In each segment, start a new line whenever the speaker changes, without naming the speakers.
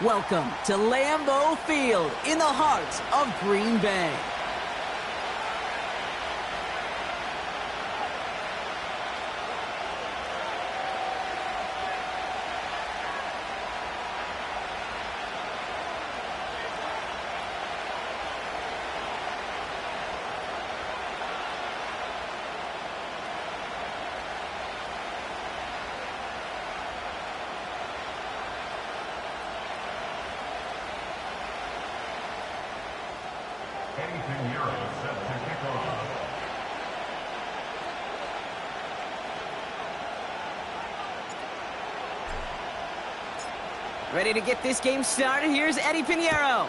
Welcome to Lambeau Field in the heart of Green Bay. Ready to get this game started. Here's Eddie Pinheiro.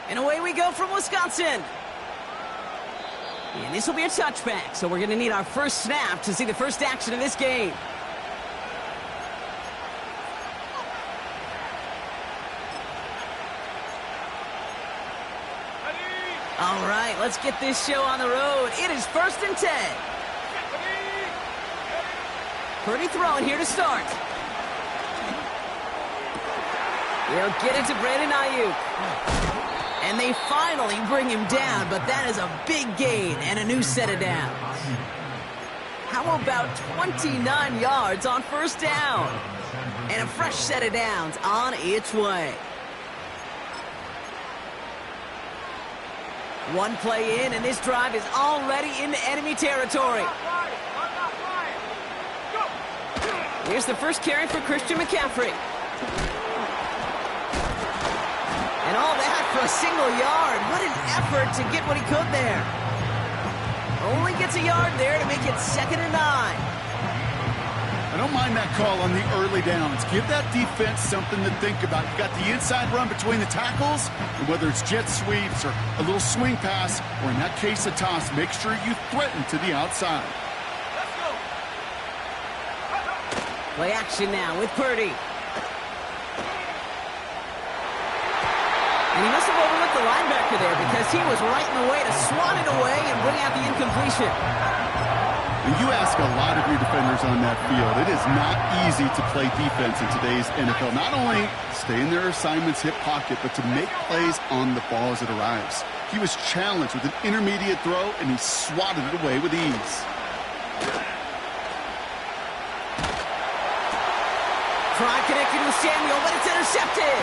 And away we go from Wisconsin. And this will be a touchback, so we're going to need our first snap to see the first action of this game. All right, let's get this show on the road. It is 1st and 10. Purdy throwing here to start. They'll get it to Brandon Ayuk. And they finally bring him down, but that is a big gain and a new set of downs. How about 29 yards on first down? And a fresh set of downs on its way. One play in, and this drive is already into enemy territory. Here's the first carry for Christian McCaffrey. And all that for a single yard. What an effort to get what he could there. Only gets a yard there to make it 2nd and 9.
I don't mind that call on the early downs. Give that defense something to think about. You got the inside run between the tackles, and whether it's jet sweeps or a little swing pass, or in that case a toss, make sure you threaten to the outside.
Let's go. Play action now with Purdy. And he must have overlooked the linebacker there because he was right in the way to swat it away and bring out the incompletion.
And you ask a lot of your defenders on that field. It is not easy to play defense in today's NFL. Not only stay in their assignment's hip pocket, but to make plays on the ball as it arrives. He was challenged with an intermediate throw, and he swatted it away with ease.
Try connected with Samuel, but it's intercepted.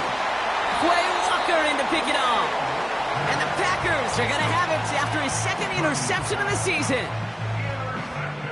Quay Walker in to pick it off. And the Packers are going to have it after his 2nd interception of the season.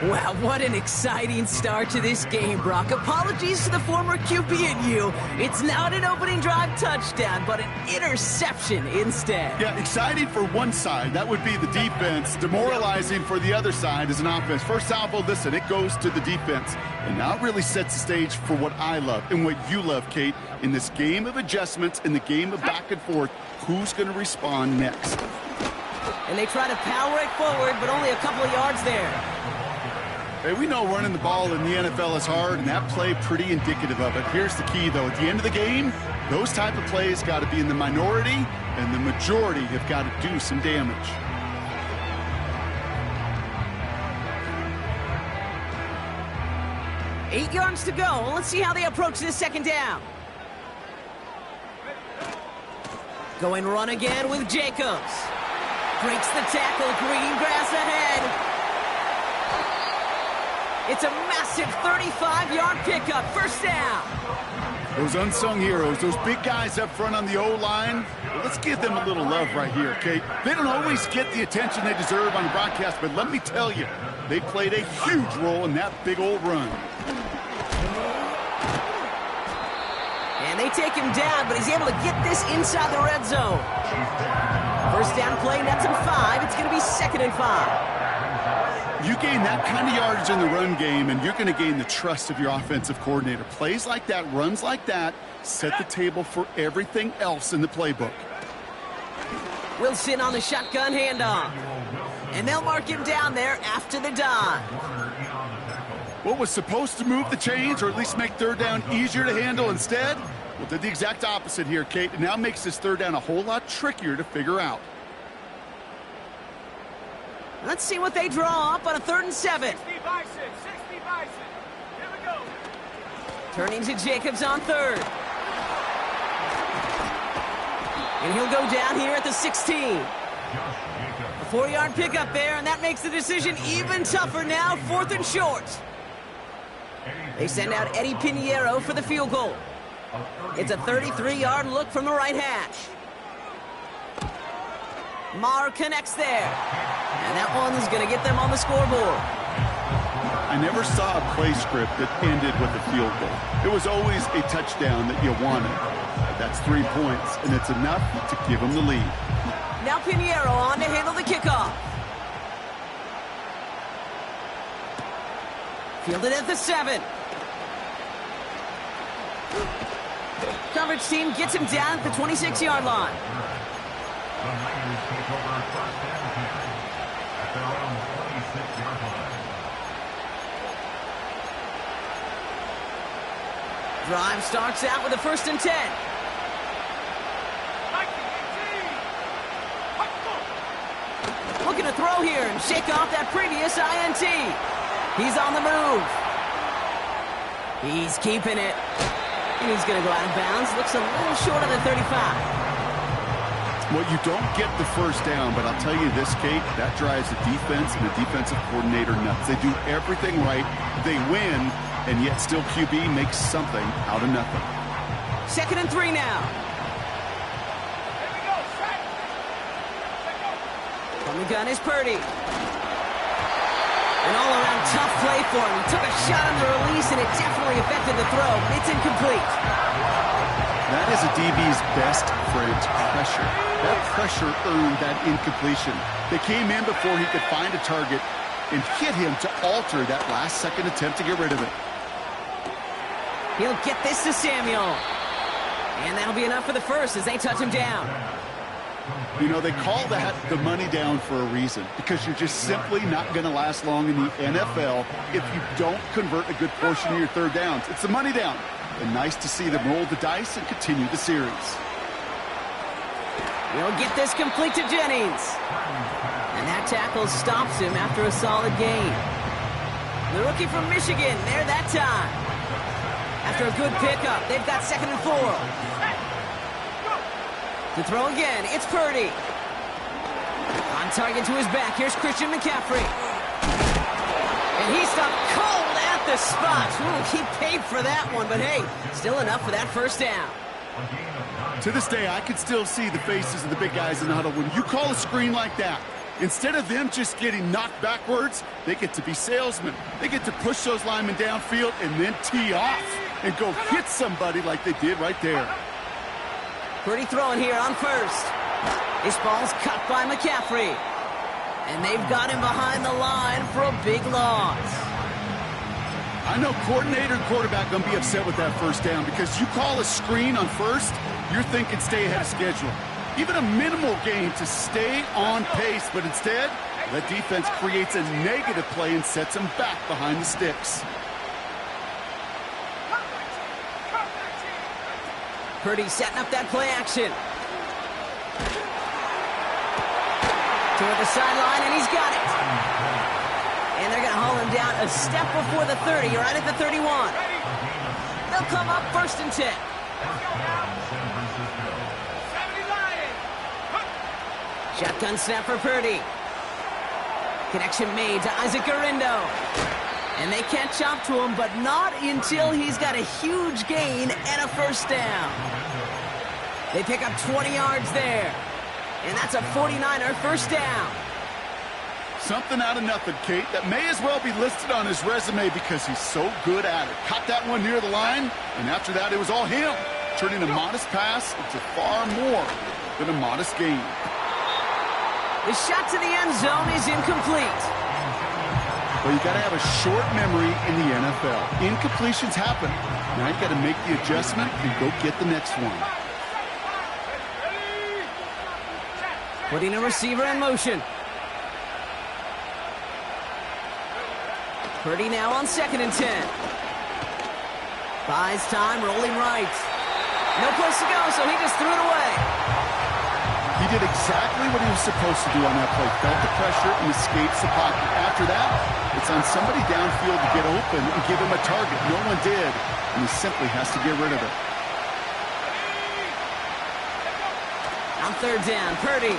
Wow, what an exciting start to this game, Brock. Apologies to the former QB and you. It's not an opening drive touchdown, but an interception instead.
Yeah, exciting for one side. That would be the defense. Demoralizing for the other side as an offense. First salvo, listen, it goes to the defense. And now it really sets the stage for what I love and what you love, Kate, in this game of adjustments, in the game of back and forth. Who's going to respond next?
And they try to power it forward, but only a couple of yards there.
Hey, we know running the ball in the NFL is hard, and that play pretty indicative of it. Here's the key, though. At the end of the game, those type of plays got to be in the minority, and the majority have got to do some damage.
Eight yards to go. Let's see how they approach this 2nd down. Going run again with Jacobs. Breaks the tackle. Green grass ahead. It's a massive 35-yard pickup. First down.
Those unsung heroes, those big guys up front on the O-line, well, let's give them a little love right here, okay? They don't always get the attention they deserve on the broadcast, but let me tell you, they played a huge role in that big old run.
And they take him down, but he's able to get this inside the red zone. First down play, nets him 5. It's going to be 2nd and 5.
You gain that kind of yardage in the run game, and you're going to gain the trust of your offensive coordinator. Plays like that, runs like that, set the table for everything else in the playbook.
Wilson on the shotgun handoff. And they'll mark him down there after the dive.
What was supposed to move the chains, or at least make 3rd down easier to handle instead? Well, did the exact opposite here, Kate. It now makes this 3rd down a whole lot trickier to figure out.
Let's see what they draw up on a 3rd and 7.
60 Bison. Here we go.
Turning to Jacobs on 3rd. And he'll go down here at the 16. A 4-yard pickup there, and that makes the decision even tougher now, 4th and short. They send out Eddie Pinheiro for the field goal. It's a 33-yard look from the right hash. Maher connects there. And that one's going to get them on the scoreboard.
I never saw a play script that ended with a field goal. It was always a touchdown that you wanted. That's 3 points, and it's enough to give them the lead.
Now Pinheiro on to handle the kickoff. Fielded at the 7. Coverage team gets him down at the 26-yard line.
The Niners take over 1st and 10 at their own 26-yard line.
Drive starts out with a 1st and 10. Looking to throw here and shake off that previous INT. He's on the move. He's keeping it. And he's going to go out of bounds. Looks a little short of the 35.
Well, you don't get the first down, but I'll tell you this, Kate, that drives the defense and the defensive coordinator nuts. They do everything right. They win, and yet still QB makes something out of nothing.
2nd and 3 now. From the gun is Purdy. An all-around tough play for him. He took a shot on the release, and it definitely affected the throw. It's incomplete.
That is a DB's best friend, pressure. That pressure earned that incompletion. They came in before he could find a target and hit him to alter that last-second attempt to get rid of it.
He'll get this to Samuel. And that'll be enough for the first as they touch him down.
You know, they call that the money down for a reason, because you're just simply not going to last long in the NFL if you don't convert a good portion of your third downs. It's the money down. And nice to see them roll the dice and continue the series.
He'll get this complete to Jennings. And that tackle stops him after a solid gain. The rookie from Michigan there that time. After a good pickup, they've got 2nd and 4. To throw again, it's Purdy. On target to his back, here's Christian McCaffrey. And he stopped cold at the spot. Ooh, he paid for that one, but hey, still enough for that first down.
To this day, I can still see the faces of the big guys in the huddle. When you call a screen like that, instead of them just getting knocked backwards, they get to be salesmen. They get to push those linemen downfield and then tee off and go hit somebody like they did right there.
Purdy throwing here on first. This ball's cut by McCaffrey. And they've got him behind the line for a big loss.
I know coordinator and quarterback going to be upset with that first down, because you call a screen on first, you're thinking stay ahead of schedule. Even a minimal gain to stay on pace, but instead, the defense creates a negative play and sets them back behind the sticks.
Purdy setting up that play action. Toward the sideline, and he's got it. And they're going to haul him down a step before the 30, right at the 31. They'll come up 1st and 10. Shotgun snap for Purdy. Connection made to Isaac Garindo. And they can't chop to him, but not until he's got a huge gain and a first down. They pick up 20 yards there. And that's a 49er first down.
Something out of nothing, Kate, that may as well be listed on his resume because he's so good at it. Caught that one near the line, and after that, it was all him, turning a modest pass into far more than a modest gain.
The shot to the end zone is incomplete.
Well, you got to have a short memory in the NFL. Incompletions happen. Now you got to make the adjustment and go get the next one.
Putting a receiver in motion. Purdy now on 2nd and 10. Buys time, rolling right. No place to go, so he just threw it away.
He did exactly what he was supposed to do on that play. Felt the pressure and escapes the pocket. After that, it's on somebody downfield to get open and give him a target. No one did, and he simply has to get rid of it.
On third down, Purdy.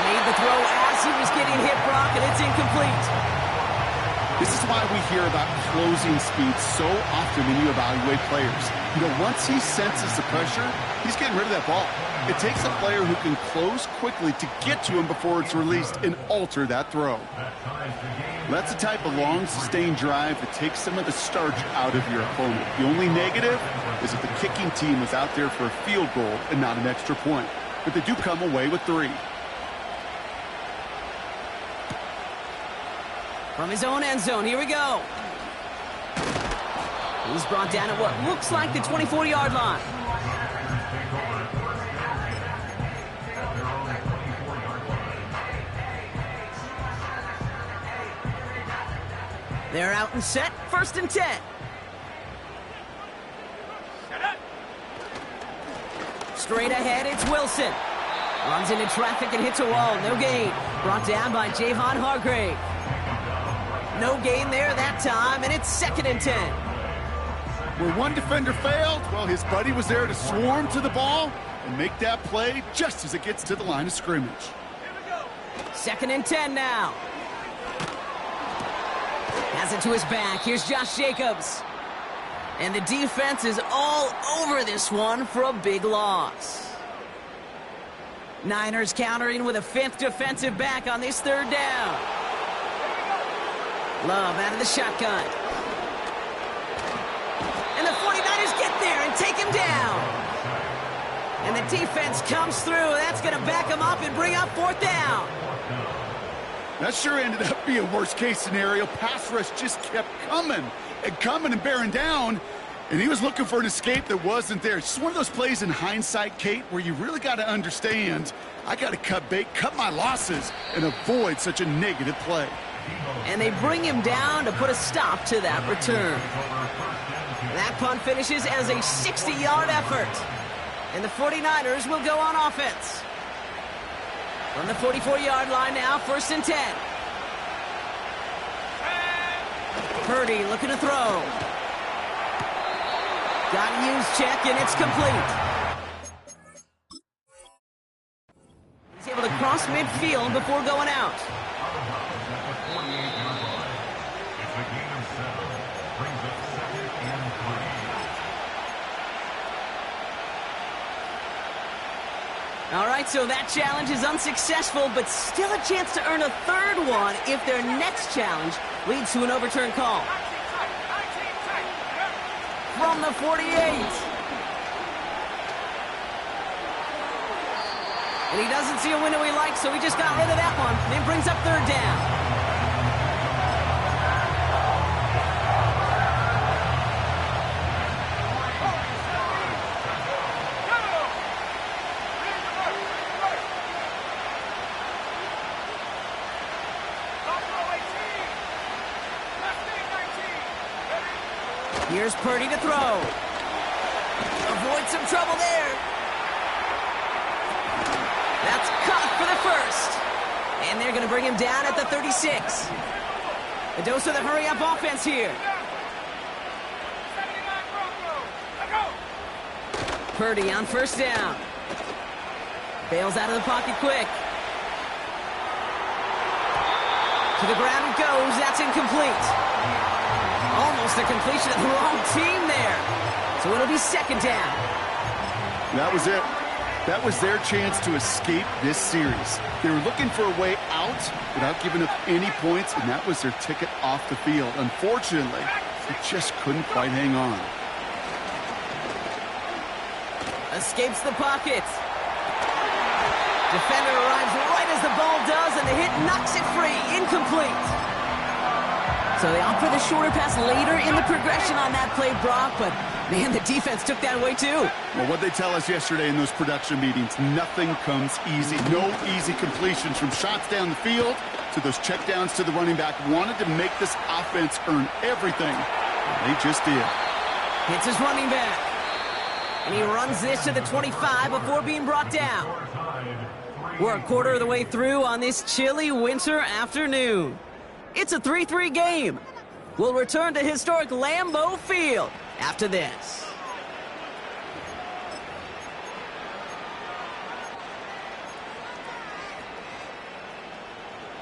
Made the throw as he was getting hit, Brock, and it's incomplete.
This is why we hear about closing speed so often when you evaluate players. You know, once he senses the pressure, he's getting rid of that ball. It takes a player who can close quickly to get to him before it's released and alter that throw. That's the type of long, sustained drive that takes some of the starch out of your opponent. The only negative is that the kicking team was out there for a field goal and not an extra point. But they do come away with 3.
From his own end zone, here we go. He's brought down at what looks like the 24-yard line. They're out and set, 1st and 10. Straight ahead, it's Wilson. Runs into traffic and hits a wall, no gain. Brought down by Javon Hargrave. No gain there that time, and it's 2nd and 10.
Where one defender failed, well, his buddy was there to swarm to the ball and make that play just as it gets to the line of scrimmage.
2nd and 10 now. Has it to his back. Here's Josh Jacobs. And the defense is all over this one for a big loss. Niners countering with a 5th defensive back on this 3rd down. Love out of the shotgun. And the 49ers get there and take him down. And the defense comes through. That's going to back him up and bring up 4th down.
That sure ended up being a worst-case scenario. Pass rush just kept coming and bearing down, and he was looking for an escape that wasn't there. It's just one of those plays in hindsight, Kate, where you really got to understand, I got to cut bait, cut my losses, and avoid such a negative play.
And they bring him down to put a stop to that return. That punt finishes as a 60-yard effort, and the 49ers will go on offense. From the 44-yard line now, 1st and 10. Purdy looking to throw. Got a use check, and it's complete. He's able to cross midfield before going out. All right, so that challenge is unsuccessful, but still a chance to earn a 3rd one if their next challenge leads to an overturned call. From the 48. And he doesn't see a window he likes, so he just got rid of that one. And it brings up 3rd down. Here's Purdy to throw. Avoid some trouble there. That's caught for the 1st. And they're going to bring him down at the 36. A dose of the hurry-up offense here. Purdy on 1st down. Bails out of the pocket quick. To the ground it goes. That's incomplete. Almost a completion of the wrong team there. So it'll be 2nd down.
That was it. That was their chance to escape this series. They were looking for a way out without giving up any points, and that was their ticket off the field. Unfortunately, they just couldn't quite hang on.
Escapes the pocket. Defender arrives right as the ball does, and the hit knocks it free. Incomplete. So they opt for the shorter pass later in the progression on that play, Brock, but man, the defense took that away too.
Well, what they tell us yesterday in those production meetings, nothing comes easy. No easy completions from shots down the field to those checkdowns to the running back. Wanted to make this offense earn everything. They just did.
Hits his running back. And he runs this to the 25 before being brought down. We're a quarter of the way through on this chilly winter afternoon. It's a 3-3 game. We'll return to historic Lambeau Field after this.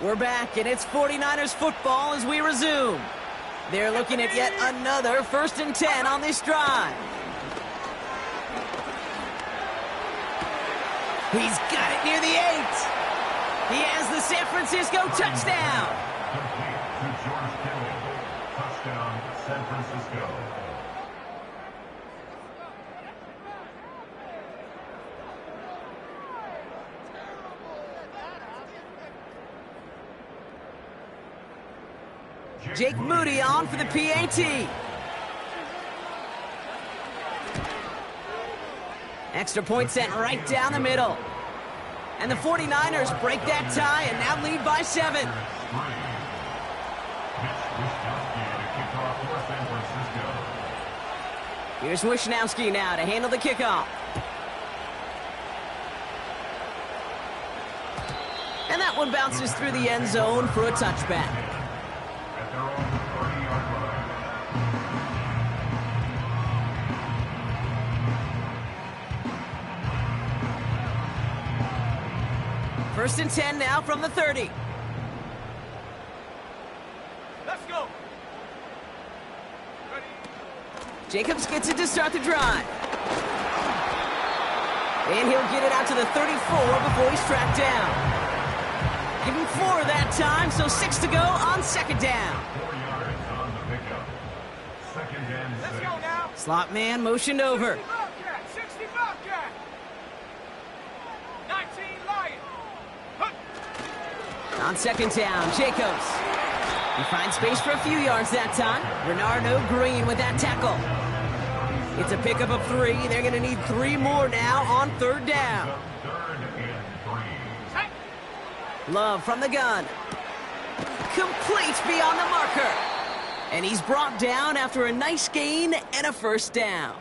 We're back, and it's 49ers football as we resume. They're looking at yet another 1st and 10 on this drive. He's got it near the 8. He has the San Francisco touchdown.
Complete to George Kittle. Touchdown, San Francisco.
Jake Moody on for the PAT. Extra point sent right down the middle. And the 49ers break that tie and now lead by 7. Here's Wishnowski now to handle the kickoff. And that one bounces through the end zone for a touchback.
At their own 30-yard line.
First and 10 now from the 30.
Let's go. Ready.
Jacobs gets it to start the drive. And he'll get it out to the 34 before he's tracked down. Give him 4 that time, so 6 to go on 2nd down.
4 yards on the pickup. 2nd and 6.
Let's go now.
Slot man motioned over.
60 Bobcat. 60 Bobcat. 19 Lion. Huh.
On 2nd down, Jacobs. He finds space for a few yards that time. Renardo Green with that tackle. It's a pickup of 3. They're going to need 3 more now on 3rd down.
3rd and 3.
Love from the gun. Complete beyond the marker. And he's brought down after a nice gain and a 1st down.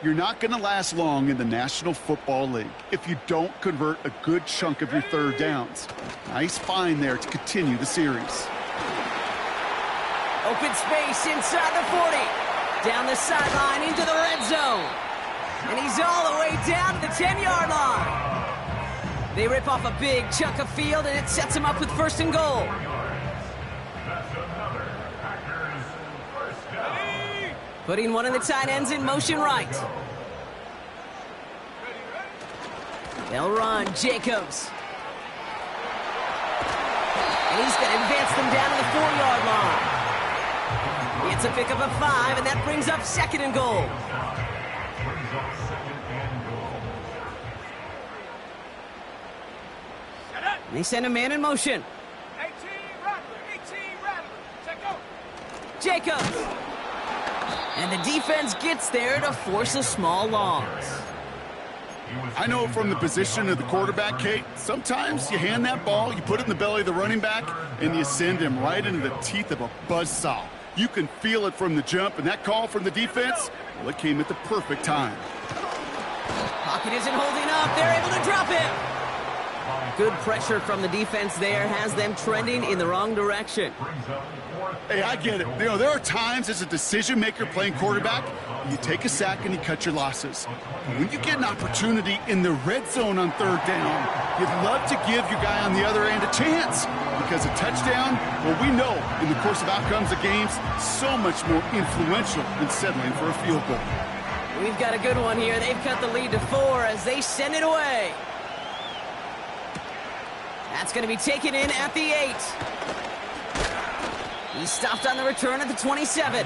You're not going to last long in the National Football League if you don't convert a good chunk of your 3rd downs. Nice find there to continue the series.
Open space inside the 40. Down the sideline into the red zone. And he's all the way down to the 10-yard line. They rip off a big chunk of field, and it sets him up with 1st and goal.
That's another Packers 1st down.
Putting one of the tight ends in motion right. They'll run Jacobs. And he's going to advance them down to the 4-yard line. It's a pickup of 5, and that brings up 2nd and goal.
Brings up 2nd and goal.
And they send a man in motion.
18 Rattler. 18 Rattler. Check go.
Jacobs. And the defense gets there to force a small loss.
I know from the position of the quarterback, Kate, sometimes you hand that ball, you put it in the belly of the running back, and you send him right into the teeth of a buzzsaw. You can feel it from the jump, and that call from the defense, well, it came at the perfect time.
Pocket isn't holding up. They're able to drop him. Good pressure from the defense there has them trending in the wrong direction.
Brings up 4th.
Hey, I get it. You know, there are times as a decision maker playing quarterback, you take a sack and you cut your losses. But when you get an opportunity in the red zone on 3rd down, you'd love to give your guy on the other end a chance. Because a touchdown, well, we know in the course of outcomes of games, so much more influential than settling for a field goal.
We've got a good one here. They've cut the lead to 4 as they send it away. That's going to be taken in at the 8. He's stopped on the return at the 27.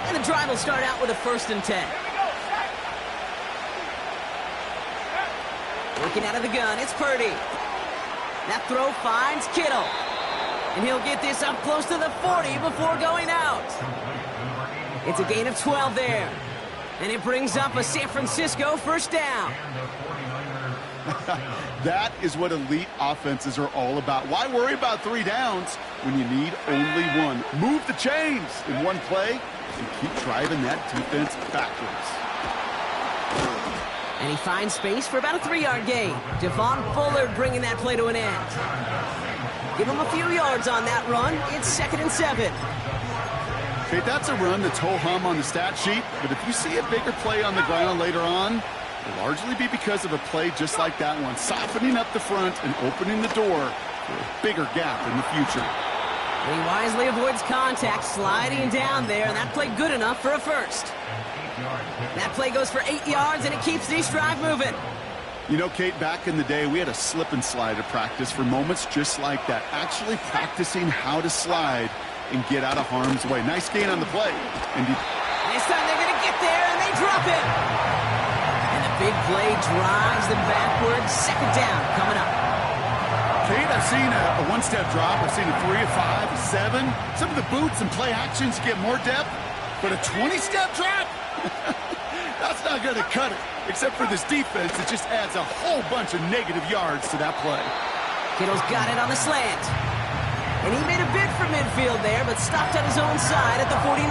And the drive will start out with a 1st and 10. Working out of the gun, it's Purdy. That throw finds Kittle. And he'll get this up close to the 40 before going out. It's a gain of 12 there. And it brings up a San Francisco 1st down.
That is what elite offenses are all about. Why worry about 3 downs when you need only 1? Move the chains in one play and keep driving that defense backwards.
And he finds space for about a 3-yard gain. Devon Fuller bringing that play to an end. Give him a few yards on that run. It's 2nd and 7.
Okay, that's a run that's ho-hum on the stat sheet, but if you see a bigger play on the ground later on, it'll largely be because of a play just like that one, softening up the front and opening the door for a bigger gap in the future.
He wisely avoids contact, sliding down there, and that play good enough for a first. That play goes for 8 yards, and it keeps the drive moving.
You know, Kate, back in the day, we had a slip and slide at practice for moments just like that, actually practicing how to slide and get out of harm's way. Nice gain on the play. And
this time they're going to get there, and they drop it. And the big play drives them backwards. Second down coming up.
Kate, I've seen a one-step drop. I've seen a 3, a 5, a 7. Some of the boots and play actions get more depth, but a 20-step drop? That's not going to cut it. Except for this defense, it just adds a whole bunch of negative yards to that play.
Kittle's got it on the slant. And he made a bid for midfield there, but stopped on his own side at the 49.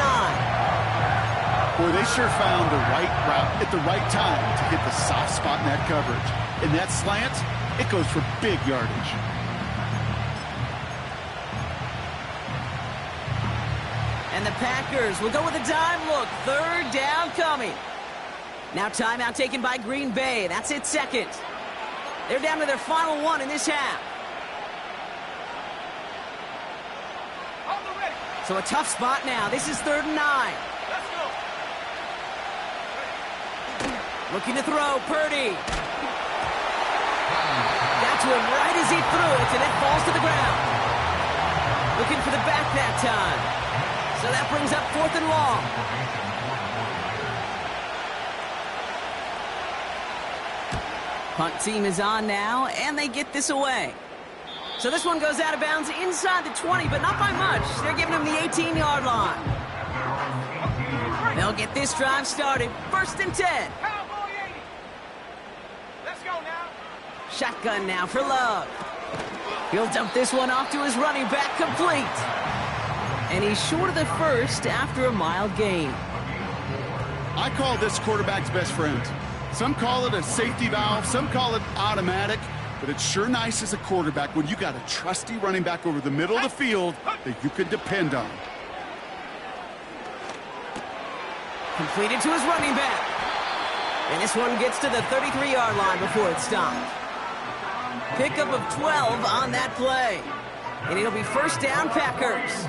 Boy, they sure found the right route at the right time to hit the soft spot in that coverage. And that slant, it goes for big yardage.
And the Packers will go with a dime look. Third down coming. Now timeout taken by Green Bay. That's its second. They're down to their final one in this half. So a tough spot now. This is 3rd and 9.
Let's go.
Looking to throw, Purdy. Got to him right as he threw it, and it falls to the ground. Looking for the back that time. So that brings up 4th and long. Punt team is on now, and they get this away. So this one goes out of bounds inside the 20, but not by much. They're giving him the 18-yard line. They'll get this drive started. 1st and 10.
Cowboy 80. Let's go now.
Shotgun now for Love. He'll dump this one off to his running back, complete. And he's short of the first after a mild gain.
I call this quarterback's best friend. Some call it a safety valve, some call it automatic, but it's sure nice as a quarterback when you got a trusty running back over the middle of the field that you can depend on.
Completed to his running back. And this one gets to the 33-yard line before it's stopped. Pickup of 12 on that play. And it'll be 1st down, Packers.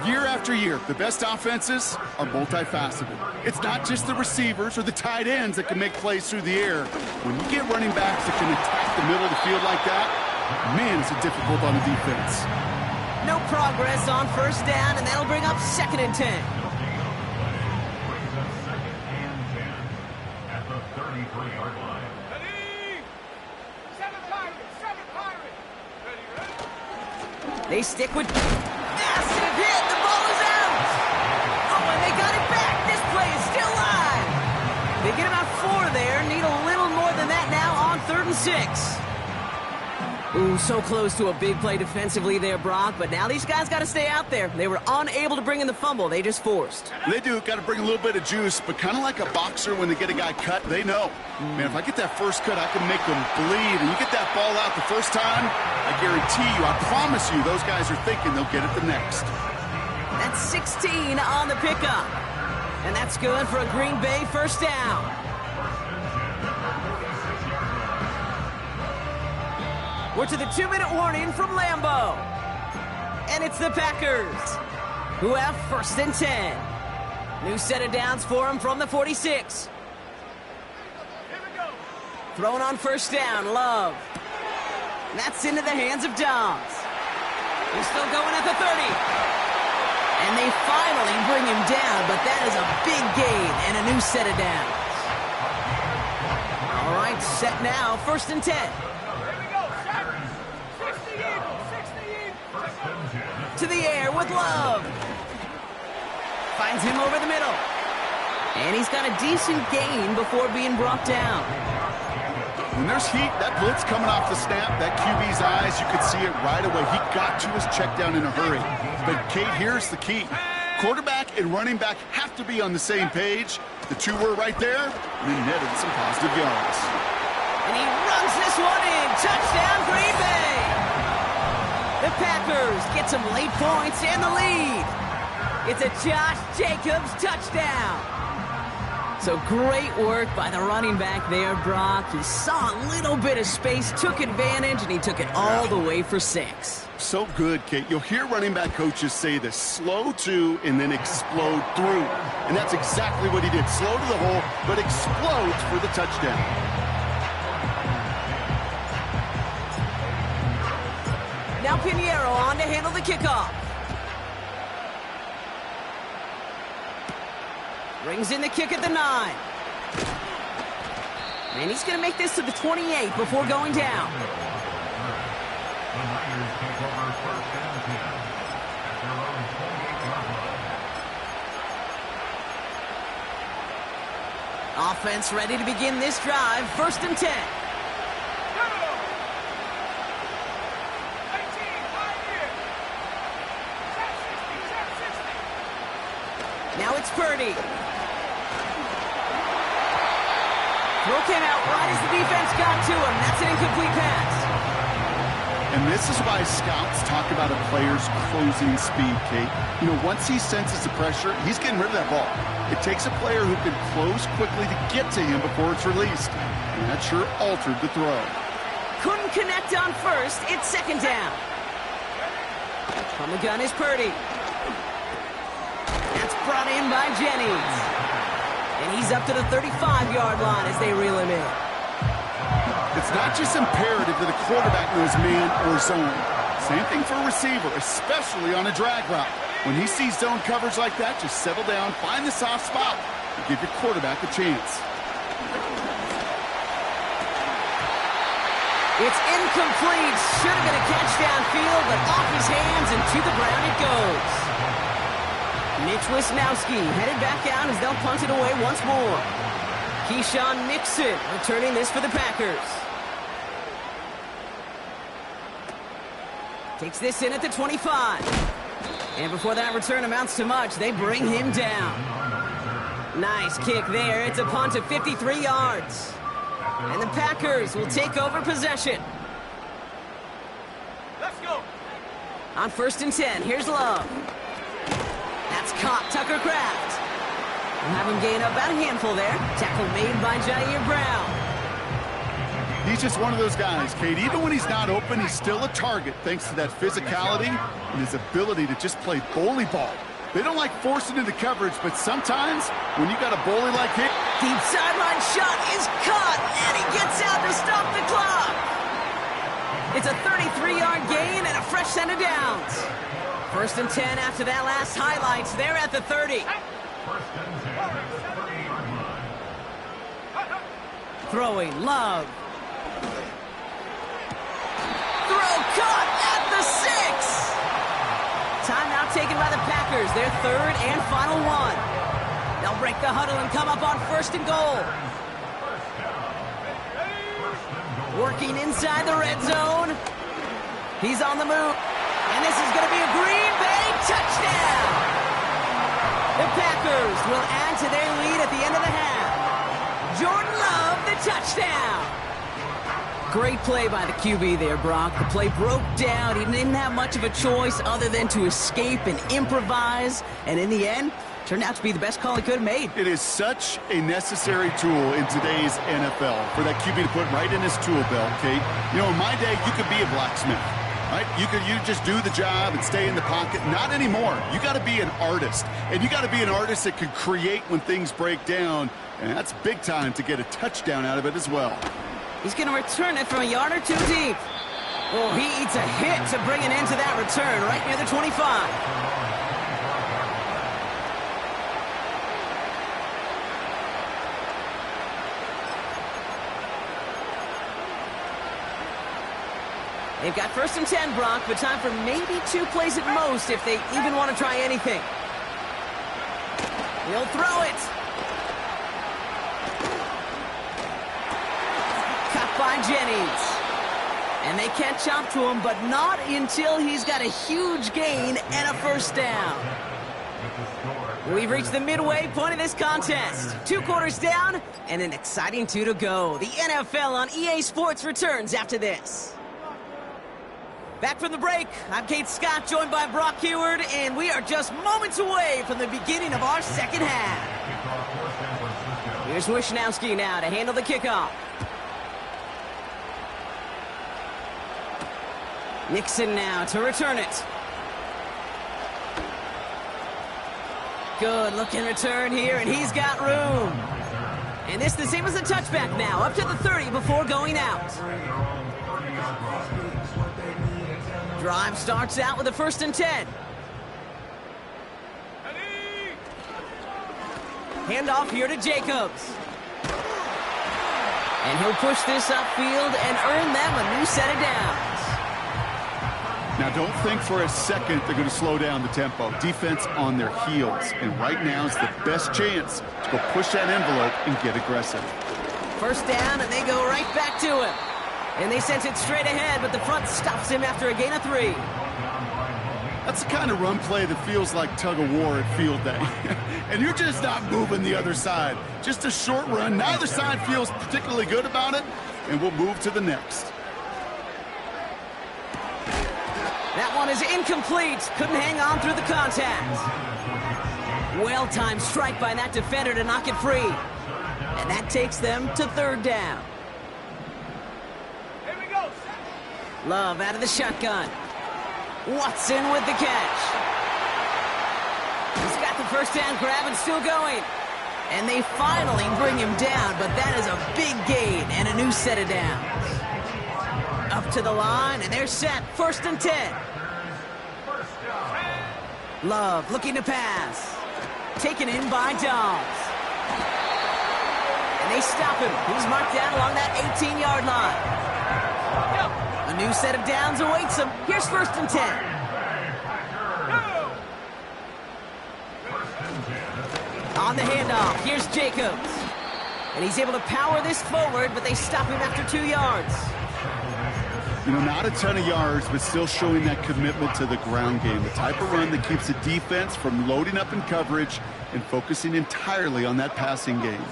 Year after year, the best offenses are multifaceted. It's not just the receivers or the tight ends that can make plays through the air. When you get running backs that can attack the middle of the field like that, man, it's difficult on the defense.
No progress on 1st down, and that'll bring up 2nd and 10.
At the 33-yard line.
Ready? 7 Pirates. Ready.
They stick with massive hit. The ball is out. Oh, and they got it back. This play is still live. They get about 4 there. Need a little more than that now on 3rd and 6. Ooh, so close to a big play defensively there, Brock. But now these guys got to stay out there. They were unable to bring in the fumble. They just forced.
They do. Got to bring a little bit of juice, but kind of like a boxer when they get a guy cut, they know. Man, if I get that first cut, I can make them bleed. And you get that ball out the first time, I guarantee you, I promise you, those guys are thinking they'll get it the next.
That's 16 on the pickup. And that's good for a Green Bay 1st down. We're to the 2-minute warning from Lambeau. And it's the Packers, who have 1st and 10. New set of downs for them from the 46.
Here we go.
Thrown on 1st down, Love. And that's into the hands of Dobbs. He's still going at the 30. And they finally bring him down, but that is a big gain and a new set of downs. All right, set now, 1st and 10. To the air with Love. Finds him over the middle. And he's got a decent gain before being brought down.
When there's heat, that blitz coming off the snap, that QB's eyes, you could see it right away. He got to his check down in a hurry. But, Kate, here's the key. Quarterback and running back have to be on the same page. The two were right there, and he netted some positive yards.
And he runs this one in. Touchdown, Green Bay. The Packers get some late points and the lead. It's a Josh Jacobs touchdown. So great work by the running back there, Brock. He saw a little bit of space, took advantage, and he took it all the way for 6.
So good, Kate. You'll hear running back coaches say this: slow to and then explode through. And that's exactly what he did. Slow to the hole, but explodes for the touchdown.
Now Pinheiro on to handle the kickoff. Brings in the kick at the 9. And he's going to make this to the 28 before going down.
The Niners take over first and 10 at their own 28-yard line.
Offense ready to begin this drive. First and 10. Now it's Purdy. Throw came out right as the defense got to him. That's an incomplete pass.
And this is why scouts talk about a player's closing speed, Kate. You know, once he senses the pressure, he's getting rid of that ball. It takes a player who can close quickly to get to him before it's released. And that sure altered the throw.
Couldn't connect on first. It's second down. From the gun is Purdy. That's brought in by Jennings. And he's up to the 35-yard line as they reel him in.
It's not just imperative that a quarterback knows man or zone. Same thing for a receiver, especially on a drag route. When he sees zone coverage like that, just settle down, find the soft spot, and give your quarterback a chance.
It's incomplete. Should have been a catch downfield, but off his hands and to the ground it goes. Mitch Wisnowski headed back out as they'll punt it away once more. Keyshawn Nixon returning this for the Packers. Takes this in at the 25. And before that return amounts to much, they bring him down. Nice kick there. It's a punt of 53 yards. And the Packers will take over possession.
Let's go.
On first and 10, here's Love. That's caught Tucker Kraft. We'll have him gain up about a handful there. Tackle made by Jair Brown.
He's just one of those guys, Kate. Even when he's not open, he's still a target thanks to that physicality and his ability to just play bully ball. They don't like forcing into coverage, but sometimes when you got a bully like him...
Deep sideline shot is caught, and he gets out to stop the clock. It's a 33-yard gain and a fresh set of downs. First and 10 after that last highlights. They're at the 30.
First and 10 at the 30-yard line.
Throwing, Love. Throw caught at the 6. Timeout taken by the Packers. Their third and final one. They'll break the huddle and come up on first and goal. Working inside the red zone. He's on the move. And this is going to be a Green Bay touchdown. The Packers will add to their lead at the end of the half. Jordan Love, the touchdown. Great play by the QB there, Brock. The play broke down. He didn't have much of a choice other than to escape and improvise. And in the end, turned out to be the best call he could have made.
It is such a necessary tool in today's NFL for that QB to put right in his tool belt, Kate. You know, in my day, you could be a blacksmith, right? You just do the job and stay in the pocket. Not anymore. You got to be an artist. And you got to be an artist that can create when things break down. And that's big time to get a touchdown out of it as well.
He's going to return it from a yard or two deep. Oh, he eats a hit to bring it into that return right near the 25. They've got first and 10, Brock, but time for maybe 2 plays at most if they even want to try anything. He'll throw it. Cut by Jennings. And they catch up to him, but not until he's got a huge gain and a first down. We've reached the midway point of this contest. 2 quarters down and an exciting 2 to go. The NFL on EA Sports returns after this. Back from the break, I'm Kate Scott, joined by Brock Heward, and we are just moments away from the beginning of our second half. Here's Wisnowski now to handle the kickoff. Nixon now to return it. Good looking return here, and he's got room. And this the same as a touchback now, up to the 30 before going out. Drive starts out with a 1st and 10. Handoff here to Jacobs. And he'll push this upfield and earn them a new set of downs.
Now, don't think for a second they're going to slow down the tempo. Defense on their heels. And right now is the best chance to go push that envelope and get aggressive.
1st down, and they go right back to him. And they sent it straight ahead, but the front stops him after a gain of 3.
That's the kind of run play that feels like tug of war at field day. And you're just not moving the other side. Just a short run. Neither side feels particularly good about it, and we'll move to the next.
That one is incomplete. Couldn't hang on through the contact. Well-timed strike by that defender to knock it free. And that takes them to 3rd down.
Here we go.
Love out of the shotgun. Watson with the catch. He's got the 1st down grab and still going. And they finally bring him down, but that is a big gain and a new set of downs. Up to the line, and they're set. 1st and 10. Love looking to pass. Taken in by Dobbs. And they stop him. He's marked down along that 18-yard line. A new set of downs awaits him. Here's 1st and 10. On the handoff, here's Jacobs. And he's able to power this forward, but they stop him after 2 yards.
You know, not a ton of yards, but still showing that commitment to the ground game. The type of run that keeps the defense from loading up in coverage and focusing entirely on that passing game.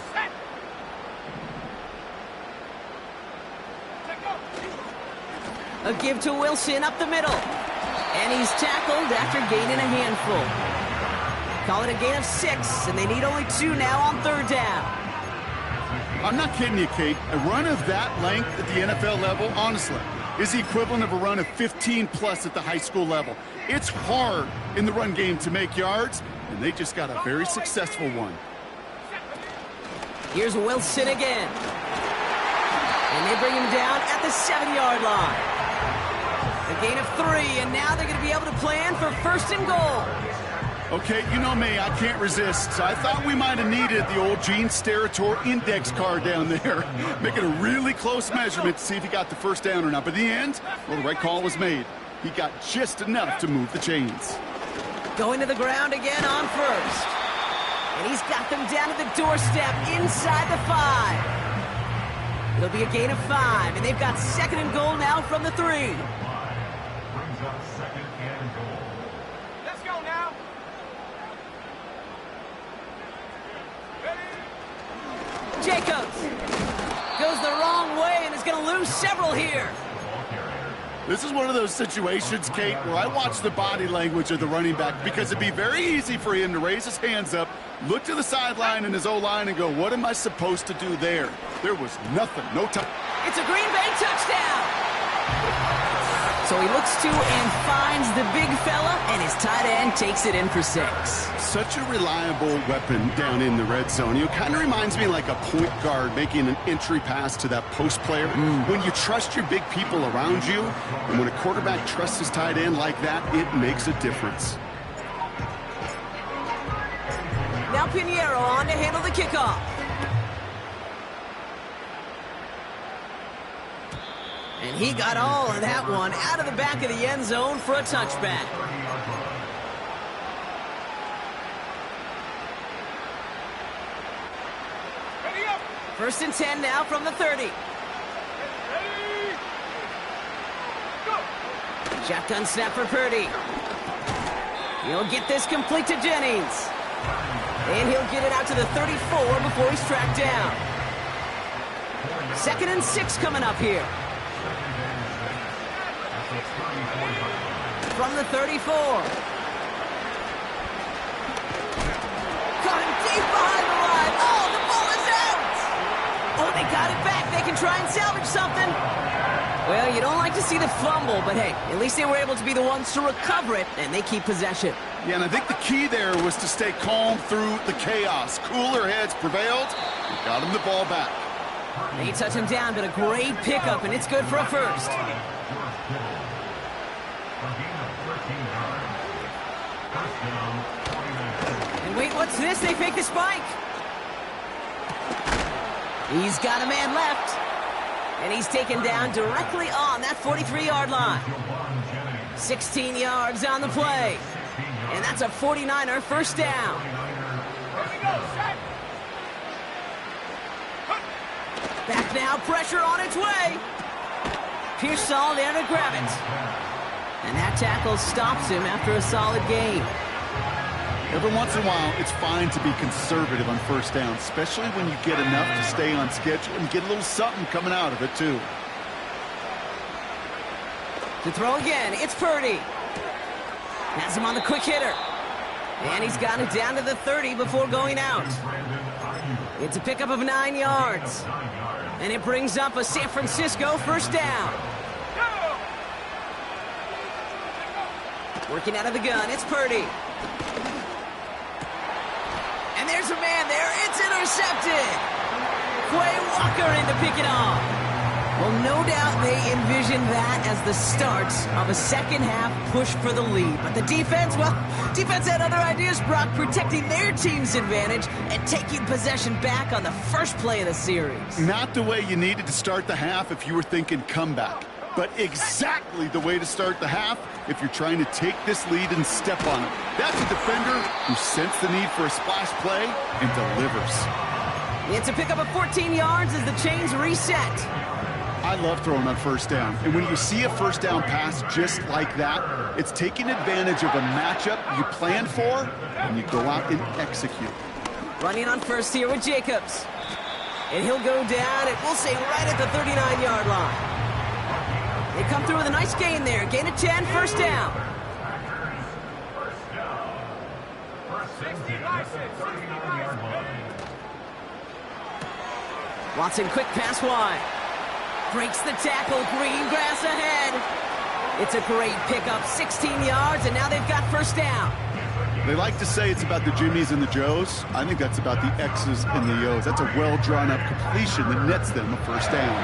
A give to Wilson up the middle. And he's tackled after gaining a handful. Call it a gain of 6, and they need only 2 now on 3rd down.
I'm not kidding you, Kate. A run of that length at the NFL level, honestly, is the equivalent of a run of 15-plus at the high school level. It's hard in the run game to make yards, and they just got a very successful one.
Here's Wilson again. And they bring him down at the 7-yard line. A gain of 3, and now they're going to be able to plan for 1st and goal.
Okay, you know me, I can't resist. So I thought we might have needed the old Gene Steratore index card down there, making a really close measurement to see if he got the 1st down or not. But in the end, well, the right call was made. He got just enough to move the chains.
Going to the ground again on 1st. And he's got them down at the doorstep inside the 5. It'll be a gain of 5, and they've got 2nd and goal now from the 3.
Brings up 2nd and goal.
Let's go now.
Jacobs goes the wrong way and is going to lose several here.
This is one of those situations, Kate, where I watch the body language of the running back because it'd be very easy for him to raise his hands up, look to the sideline and his O-line and go, what am I supposed to do there? There was nothing, no time.
It's a Green Bay touchdown. So he looks to and finds the big fella, and his tight end takes it in for 6.
Such a reliable weapon down in the red zone. You know, kind of reminds me like a point guard making an entry pass to that post player. When you trust your big people around you, and when a quarterback trusts his tight end like that, it makes a difference.
Now Pinheiro on to handle the kickoff. And he got all of that one out of the back of the end zone for a touchback.
Ready up.
1st and 10 now from the 30.
Ready. Go.
Shotgun snap for Purdy. He'll get this complete to Jennings. And he'll get it out to the 34 before he's tracked down. 2nd and 6 coming up here. From the 34. Got him deep behind the line. Oh, the ball is out! Oh, they got it back. They can try and salvage something. Well, you don't like to see the fumble, but hey, at least they were able to be the ones to recover it, and they keep possession.
Yeah, and I think the key there was to stay calm through the chaos. Cooler heads prevailed. And got him the ball back.
They touch him down, but a great pickup, and it's good for a first. And wait, what's this? They fake the spike. He's got a man left. And he's taken down directly on that 43-yard line. 16 yards on the play. And that's a 49er first down. Back now, pressure on its way. Pearsall there to grab it. And that tackle stops him after a solid gain.
Every once in a while, it's fine to be conservative on first down, especially when you get enough to stay on schedule and get a little something coming out of it, too.
To throw again, it's Purdy. Has him on the quick hitter. And he's got it down to the 30 before going out. It's a pickup of 9 yards. And it brings up a San Francisco first down. Working out of the gun, it's Purdy. And there's a man there. It's intercepted. Quay Walker in to pick it off. Well, no doubt they envisioned that as the start of a second-half push for the lead. But the defense, well, defense had other ideas, Brock, protecting their team's advantage and taking possession back on the first play of the series.
Not the way you needed to start the half if you were thinking comeback, but exactly the way to start the half if you're trying to take this lead and step on it. That's a defender who sensed the need for a splash play and delivers.
It's a pickup of 14 yards as the chains reset.
I love throwing on first down. And when you see a first down pass just like that, it's taking advantage of a matchup you planned for, and you go out and execute.
Running on first here with Jacobs. And he'll go down, and we'll say right at the 39-yard line. They come through with a nice gain there. Gain of 10, first down. Watson, quick pass wide. Breaks the tackle, green grass ahead. It's a great pickup, 16 yards, and now they've got first down.
They like to say it's about the Jimmies and the Joes. I think that's about the X's and the O's. That's a well-drawn-up completion that nets them a first down.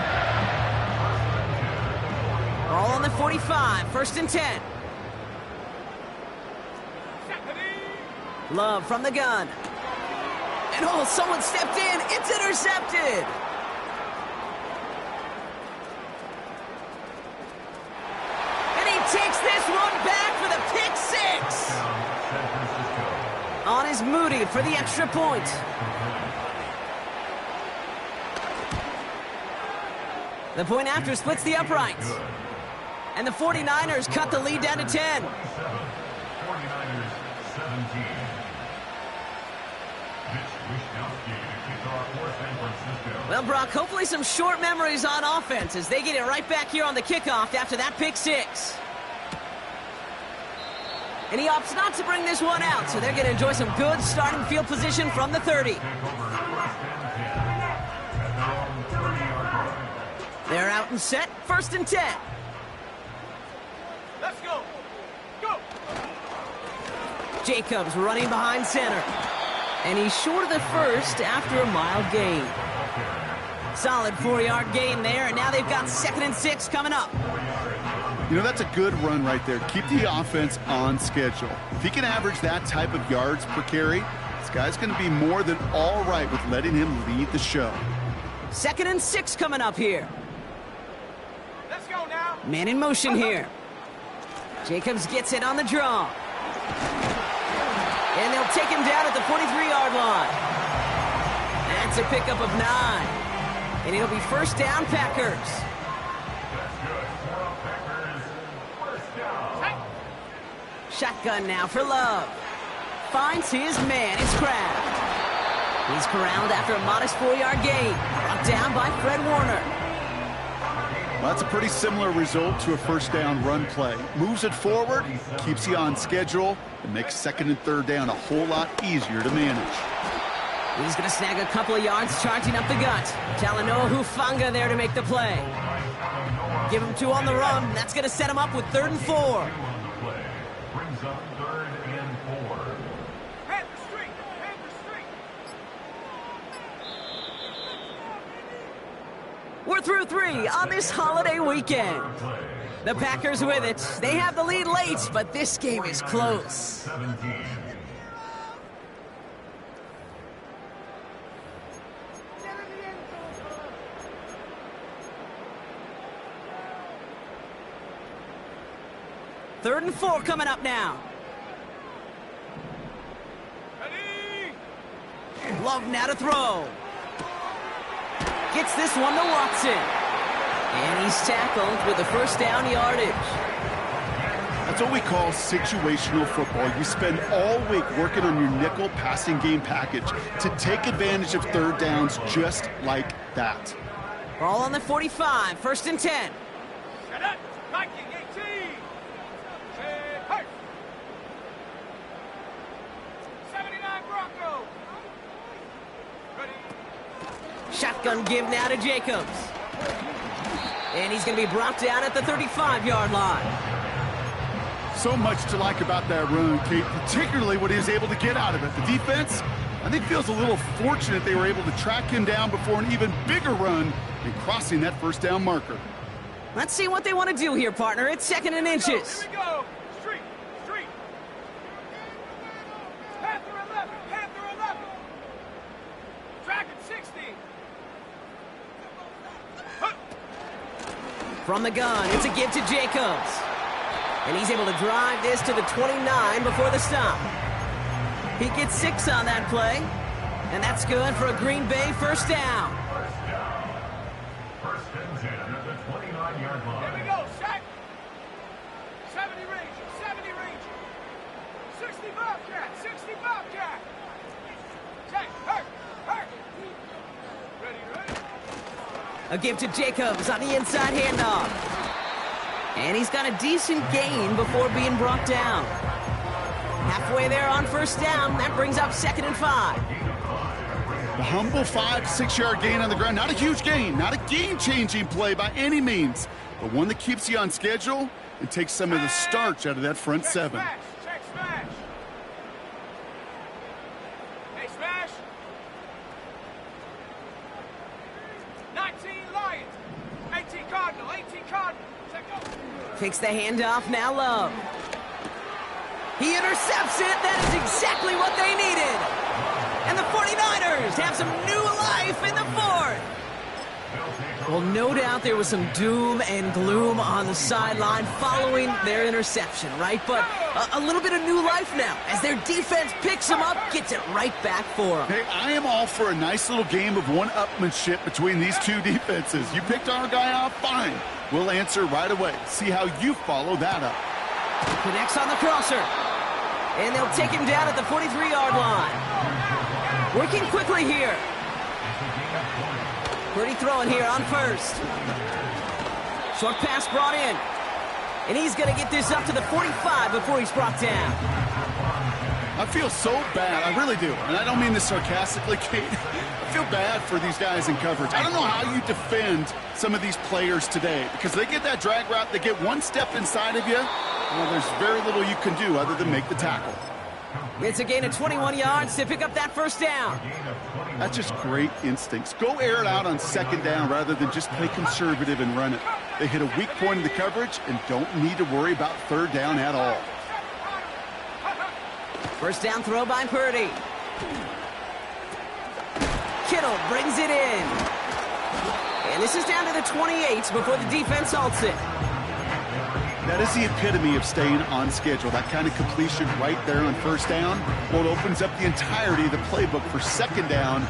All on the 45, first and 10. Love from the gun. And oh, someone stepped in. It's intercepted. And he takes this one back for the pick six. On is Moody for the extra point. The point after splits the uprights. And the 49ers cut the lead down to 10.
49ers 17.
Well, Brock, hopefully some short memories on offense as they get it right back here on the kickoff after that pick six. And he opts not to bring this one out, so they're going to enjoy some good starting field position from the 30. They're out and set, first and 10.
Let's go. Go.
Jacobs running behind center. And he's short of the first after a mild gain. Solid 4-yard gain there, and now they've got second and 6 coming up.
You know, that's a good run right there. Keep the offense on schedule. If he can average that type of yards per carry, this guy's going to be more than all right with letting him lead the show.
Second and 6 coming up here.
Let's go now.
Man in motion here. Jacobs gets it on the draw. And they'll take him down at the 43-yard line. That's a pickup of 9. And it'll be first down, Packers. Shotgun now for Love. Finds his man. It's Kraft. He's corralled after a modest 4-yard gain. Brought down by Fred Warner.
Well, that's a pretty similar result to a first down run play. Moves it forward, keeps you on schedule, and makes second and third down a whole lot easier to manage.
He's going to snag a couple of yards charging up the gut. Talanoa Hufanga there to make the play. Give him 2 on the run. That's going to set him up with 3rd and 4.
Brings up 3rd and 4.
Panther Street! Panther Street!
We're through 3 on this holiday weekend. The Packers with it. They have the lead late, but this game is close.
17.
Third and 4 coming up now.
Ready!
Love now to throw. Gets this one to Watson. And he's tackled with the first down yardage.
That's what we call situational football. You spend all week working on your nickel passing game package to take advantage of third downs just like that.
Ball on the 45, 1st and 10.
Set up! Viking 18! Set hurt! 79 Bronco! Ready!
Shotgun give now to Jacobs. And he's going to be brought down at the 35-yard line.
So much to like about that run, Kate, particularly what he was able to get out of it. The defense, I think, feels a little fortunate they were able to track him down before an even bigger run and crossing that first down marker.
Let's see what they want to do here, partner. It's 2nd and inches.
Here we go! Street! Street! Panther 11! Panther 11! Dragon 60! Huh.
From the gun, it's a give to Jacobs. And he's able to drive this to the 29 before the stop. He gets 6 on that play. And that's good for a Green Bay first down.
First and 10 at the 29-yard line.
Here we go, set! 70 Ranger, 70 Ranger. 60 Bobcat, 60 Bobcat. Set, hurt, hurt. Ready, ready.
A give to Jacobs on the inside handoff. And he's got a decent gain before being brought down. Halfway there on first down. That brings up 2nd and 5.
The humble 5 to 6 yard gain on the ground. Not a huge gain, not a game-changing play by any means, but one that keeps you on schedule and takes some of the starch out of that front 7.
Check smash. Hey, smash. 19 Lions. 18 Cardinal, 18 Cardinal. Check go.
Takes the handoff, now Love. He intercepts it. That is exactly what they needed. And the 49ers have some new life in the 4th. Well, no doubt there was some doom and gloom on the sideline following their interception, right? But a little bit of new life now as their defense picks them up, gets it right back for them.
Hey, I am all for a nice little game of one-upmanship between these two defenses. You picked our guy off, fine. We'll answer right away. See how you follow that up.
Connects on the crosser. And they'll take him down at the 43-yard line. Working quickly here. Purdy throwing here on first. Short pass brought in. And he's going to get this up to the 45 before he's brought down.
I feel so bad. I really do. And I don't mean this sarcastically, Kate. I feel bad for these guys in coverage. I don't know how you defend some of these players today because they get that drag route, they get one step inside of you. Well, there's very little you can do other than make the tackle.
It's a gain of 21 yards to pick up that first down.
That's just great instincts. Go air it out on 2nd down rather than just play conservative and run it. They hit a weak point in the coverage and don't need to worry about 3rd down at all.
First down throw by Purdy. Kittle brings it in. And this is down to the 28 before the defense halts it.
That is the epitome of staying on schedule. That kind of completion right there on first down. Well, it opens up the entirety of the playbook for 2nd down.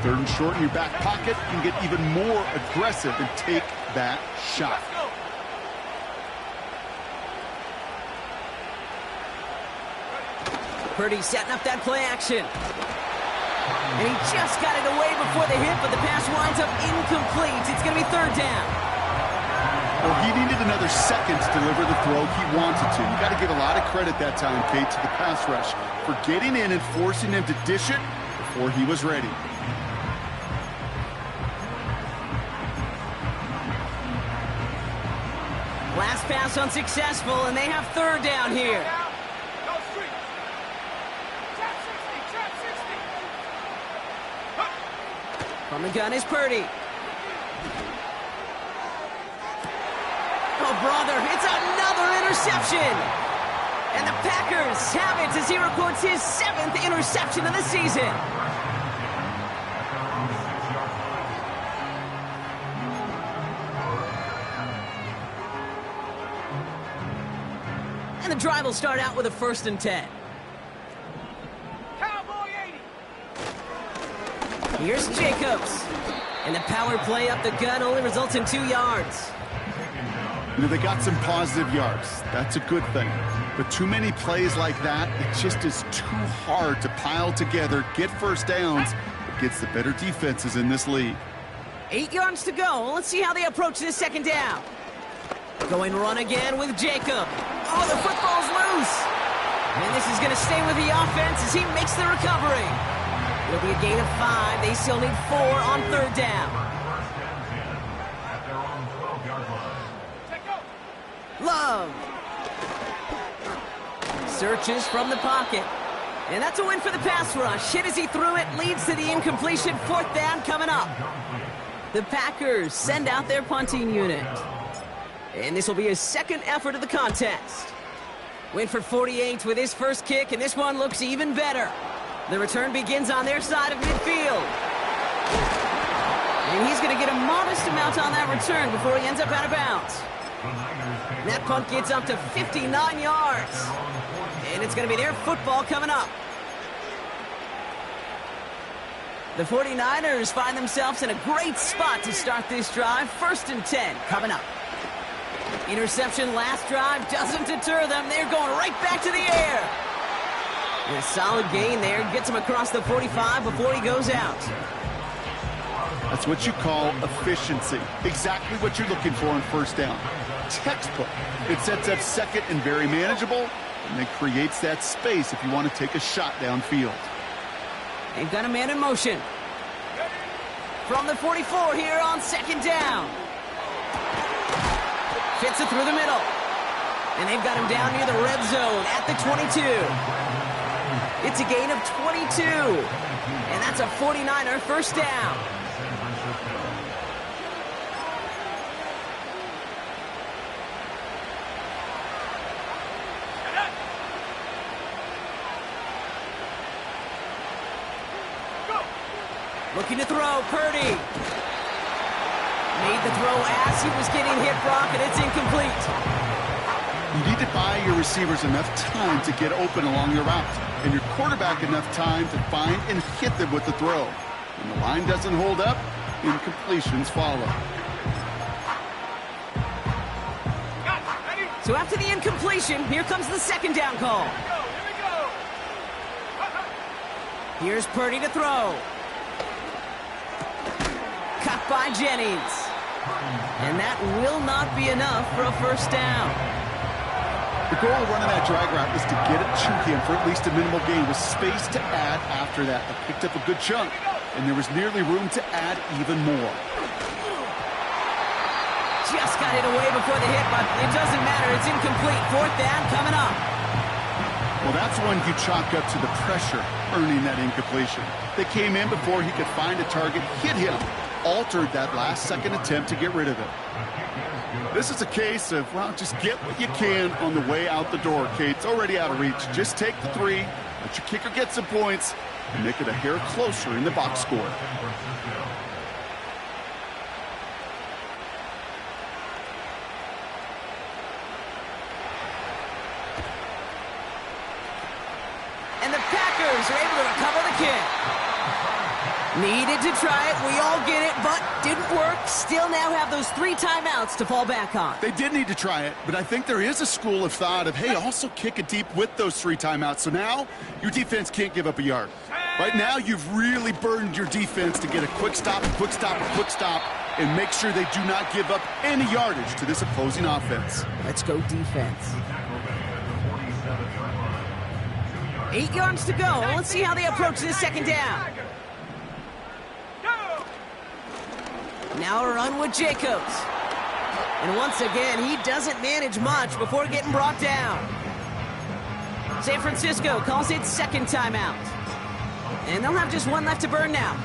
3rd and short in your back pocket. You can get even more aggressive and take that shot.
Purdy setting up that play action. And he just got it away before the hit, but the pass winds up incomplete. It's going to be 3rd down.
Well, he needed another second to deliver the throw he wanted to. You got to give a lot of credit that time, Kate, to the pass rush for getting in and forcing him to dish it before he was ready.
Last pass unsuccessful, and they have third down here.
Go street. Trap 60, trap 60.
From the gun is Purdy. Oh, brother, it's another interception. And the Packers have it as he records his 7th interception of the season. And the drive will start out with a 1st and 10.
Cowboy 80.
Here's Jacobs. And the power play up the gut only results in 2 yards.
You know, they got some positive yards. That's a good thing. But too many plays like that, it just is too hard to pile together, get first downs against the better defenses in this league.
8 yards to go. Let's see how they approach this 2nd down. Going run again with Jacob. Oh, the football's loose. And this is going to stay with the offense as he makes the recovery. It'll be a gain of 5. They still need 4 on 3rd down. Love. Searches from the pocket. And that's a win for the pass rush. Hit as he threw it, leads to the incompletion. 4th down coming up. The Packers send out their punting unit. And this will be his 2nd effort of the contest. Winford 48 with his first kick, and this one looks even better. The return begins on their side of midfield. And he's going to get a modest amount on that return before he ends up out of bounds. That punt gets up to 59 yards. And it's going to be their football coming up. The 49ers find themselves in a great spot to start this drive. 1st and 10 coming up. Interception last drive doesn't deter them. They're going right back to the air. And a solid gain there. Gets him across the 45 before he goes out.
That's what you call efficiency. Exactly what you're looking for on 1st down. Textbook. It sets up 2nd and very manageable, and it creates that space if you want to take a shot downfield.
They've got a man in motion. From the 44 here on 2nd down. Fits it through the middle. And they've got him down near the red zone at the 22. It's a gain of 22. And that's a 49er 1st down. Looking to throw, Purdy. Made the throw as he was getting hit, Brock, and it's incomplete.
You need to buy your receivers enough time to get open along your route, and your quarterback enough time to find and hit them with the throw. When the line doesn't hold up, incompletions follow.
So after the incompletion, here comes the 2nd down call. Here's Purdy to throw. Cut by Jennings. And that will not be enough for a 1st down.
The goal of running that drag route is to get it to him for at least a minimal gain with space to add after that. They picked up a good chunk, and there was nearly room to add even more.
Just got it away before the hit, but it doesn't matter. It's incomplete. 4th down coming up.
Well, that's one you chalk up to the pressure earning that incompletion. They came in before he could find a target, hit him, altered that last 2nd attempt to get rid of it. This is a case of, well, just get what you can on the way out the door, Kate. It's already out of reach. Just take the 3, let your kicker get some points, and make it a hair closer in the box score.
And the Packers are able to recover the kick. Needed to try it. We all get it, but didn't work. Still now have those 3 timeouts to fall back on.
They did need to try it, but I think there is a school of thought of, hey, also kick it deep with those 3 timeouts. So now your defense can't give up a yard. Right now, you've really burdened your defense to get a quick stop, quick stop, quick stop, and make sure they do not give up any yardage to this opposing offense.
Let's go defense. 8 yards to go. Let's see how they approach this second down. Now a run with Jacobs. And once again, he doesn't manage much before getting brought down. San Francisco calls it second timeout. And they'll have just one left to burn now.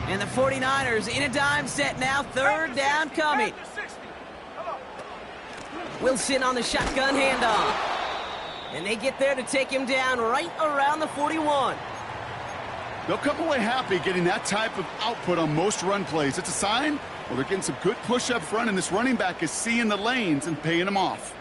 And the 49ers in a dime set now, third down coming. Wilson on the shotgun handoff. And they get there to take him down right around the 41.
They'll come away happy getting that type of output on most run plays. It's a sign, well, they're getting some good push up front, and this running back is seeing the lanes and paying them off.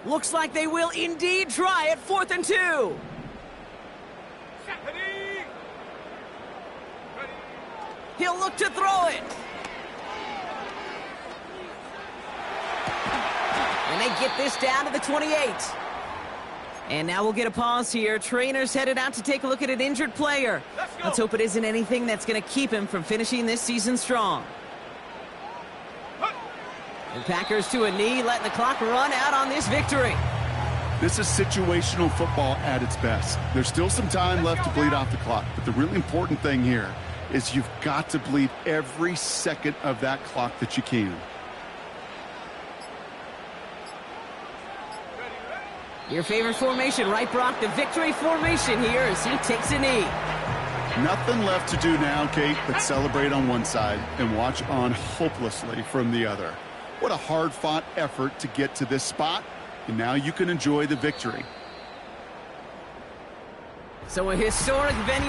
Looks like they will indeed try it, 4th and 2. He'll look to throw it. And they get this down to the 28. And now we'll get a pause here. Trainer's headed out to take a look at an injured player. Let's hope it isn't anything that's going to keep him from finishing this season strong. The Packers to a knee, letting the clock run out on this victory.
This is situational football at its best. There's still some time left to bleed off the clock, but the really important thing here is you've got to bleed every second of that clock that you can.
Your favorite formation, right, Brock? The victory formation here as he takes a knee.
Nothing left to do now, Kate, but celebrate on one side and watch on hopelessly from the other. What a hard-fought effort to get to this spot, and now you can enjoy the victory.
So a historic venue.